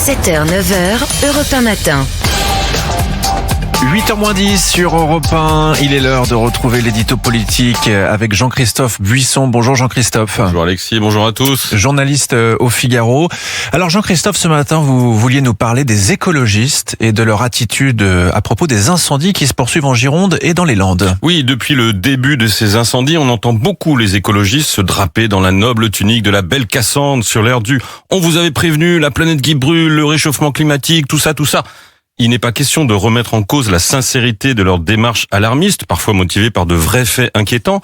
7h, 9h, Europe 1 matin. 8h-10 sur Europe 1, il est l'heure de retrouver l'édito politique avec Jean-Christophe Buisson. Bonjour Jean-Christophe. Bonjour Alexis, bonjour à tous. Journaliste au Figaro. Alors Jean-Christophe, ce matin vous vouliez nous parler des écologistes et de leur attitude à propos des incendies qui se poursuivent en Gironde et dans les Landes. Oui, depuis le début de ces incendies, on entend beaucoup les écologistes se draper dans la noble tunique de la belle Cassandre sur l'air du « on vous avait prévenu, la planète qui brûle, le réchauffement climatique, tout ça ». Il n'est pas question de remettre en cause la sincérité de leur démarche alarmiste, parfois motivée par de vrais faits inquiétants,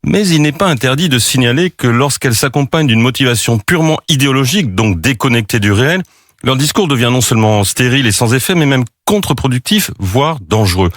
mais il n'est pas interdit de signaler que lorsqu'elle s'accompagne d'une motivation purement idéologique, donc déconnectée du réel, leur discours devient non seulement stérile et sans effet, mais même contre-productif, voire dangereux.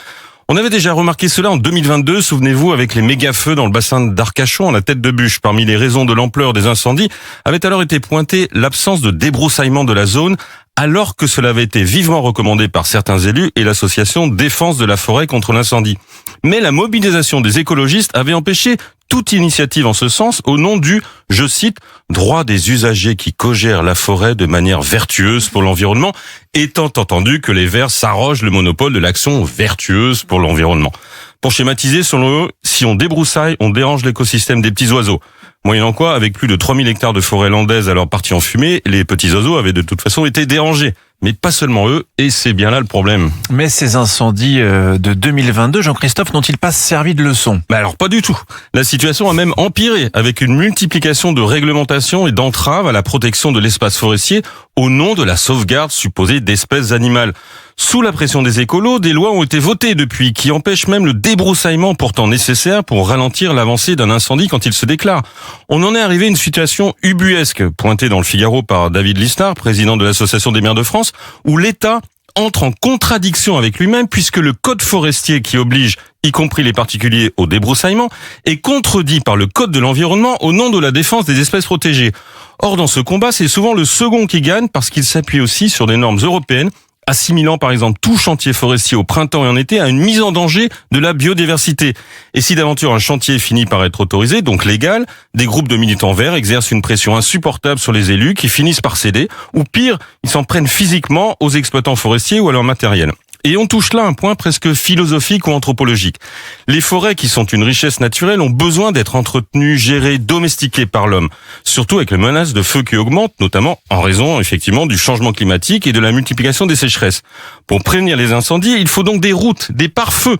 On avait déjà remarqué cela en 2022, souvenez-vous, avec les méga-feux dans le bassin d'Arcachon, à la tête de bûche. Parmi les raisons de l'ampleur des incendies, avait alors été pointée l'absence de débroussaillement de la zone, alors que cela avait été vivement recommandé par certains élus et l'association Défense de la forêt contre l'incendie. Mais la mobilisation des écologistes avait empêché toute initiative en ce sens au nom du, je cite, droit des usagers qui cogèrent la forêt de manière vertueuse pour l'environnement, étant entendu que les Verts s'arrogent le monopole de l'action vertueuse pour l'environnement. Pour schématiser, selon eux, si on débroussaille, on dérange l'écosystème des petits oiseaux. Moyennant quoi, avec plus de 3000 hectares de forêt landaise alors partis en fumée, les petits oiseaux avaient de toute façon été dérangés. Mais pas seulement eux, et c'est bien là le problème. Mais ces incendies de 2022, Jean-Christophe, n'ont-ils pas servi de leçon ? Alors pas du tout. La situation a même empiré avec une multiplication de réglementations et d'entraves à la protection de l'espace forestier au nom de la sauvegarde supposée d'espèces animales. Sous la pression des écolos, des lois ont été votées depuis qui empêchent même le débroussaillement pourtant nécessaire pour ralentir l'avancée d'un incendie quand il se déclare. On en est arrivé à une situation ubuesque, pointée dans le Figaro par David Lisnard, président de l'Association des maires de France, où l'État entre en contradiction avec lui-même puisque le code forestier qui oblige, y compris les particuliers, au débroussaillement, est contredit par le code de l'environnement au nom de la défense des espèces protégées. Or, dans ce combat, c'est souvent le second qui gagne parce qu'il s'appuie aussi sur des normes européennes, assimilant par exemple tout chantier forestier au printemps et en été à une mise en danger de la biodiversité. Et si d'aventure un chantier finit par être autorisé, donc légal, des groupes de militants verts exercent une pression insupportable sur les élus qui finissent par céder, ou pire, ils s'en prennent physiquement aux exploitants forestiers ou à leur matériel. Et on touche là un point presque philosophique ou anthropologique. Les forêts, qui sont une richesse naturelle, ont besoin d'être entretenues, gérées, domestiquées par l'homme. Surtout avec les menaces de feu qui augmentent, notamment en raison, effectivement, du changement climatique et de la multiplication des sécheresses. Pour prévenir les incendies, il faut donc des routes, des pare-feux,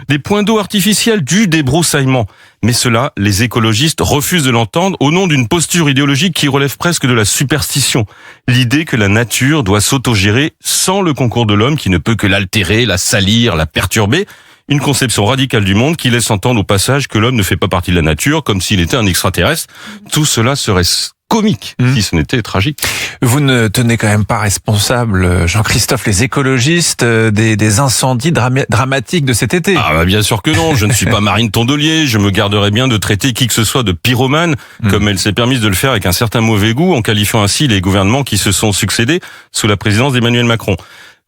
des points d'eau artificiels, du débroussaillement. Mais cela, les écologistes refusent de l'entendre au nom d'une posture idéologique qui relève presque de la superstition. L'idée que la nature doit s'autogérer sans le concours de l'homme qui ne peut que l'altérer, la salir, la perturber. Une conception radicale du monde qui laisse entendre au passage que l'homme ne fait pas partie de la nature, comme s'il était un extraterrestre. Tout cela serait comique si ce n'était tragique. Vous ne tenez quand même pas responsable, Jean-Christophe, les écologistes des incendies dramatiques de cet été. Ah bah bien sûr que non, je ne suis pas Marine Tondelier, je me garderais bien de traiter qui que ce soit de pyromane, comme elle s'est permise de le faire avec un certain mauvais goût, en qualifiant ainsi les gouvernements qui se sont succédés sous la présidence d'Emmanuel Macron.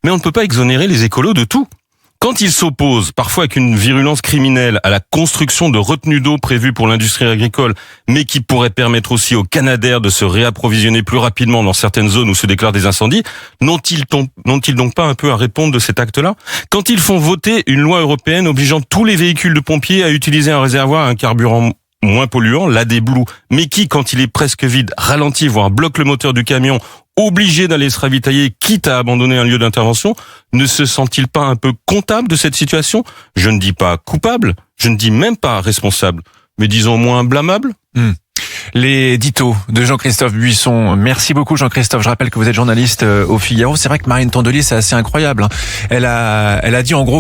Mais on ne peut pas exonérer les écolos de tout. Quand ils s'opposent, parfois avec une virulence criminelle, à la construction de retenues d'eau prévues pour l'industrie agricole, mais qui pourrait permettre aussi aux Canadaires de se réapprovisionner plus rapidement dans certaines zones où se déclarent des incendies, n'ont-ils donc pas un peu à répondre de cet acte-là ? Quand ils font voter une loi européenne obligeant tous les véhicules de pompiers à utiliser un réservoir à un carburant moins polluant, l'AdBlue, mais qui, quand il est presque vide, ralentit, voire bloque le moteur du camion, obligé d'aller se ravitailler, quitte à abandonner un lieu d'intervention, ne se sent-il pas un peu comptable de cette situation ? Je ne dis pas coupable, je ne dis même pas responsable, mais disons au moins blâmable. Les éditos de Jean-Christophe Buisson. Merci beaucoup Jean-Christophe. Je rappelle que vous êtes journaliste au Figaro. C'est vrai que Marine Tondelier, c'est assez incroyable. Elle a dit en gros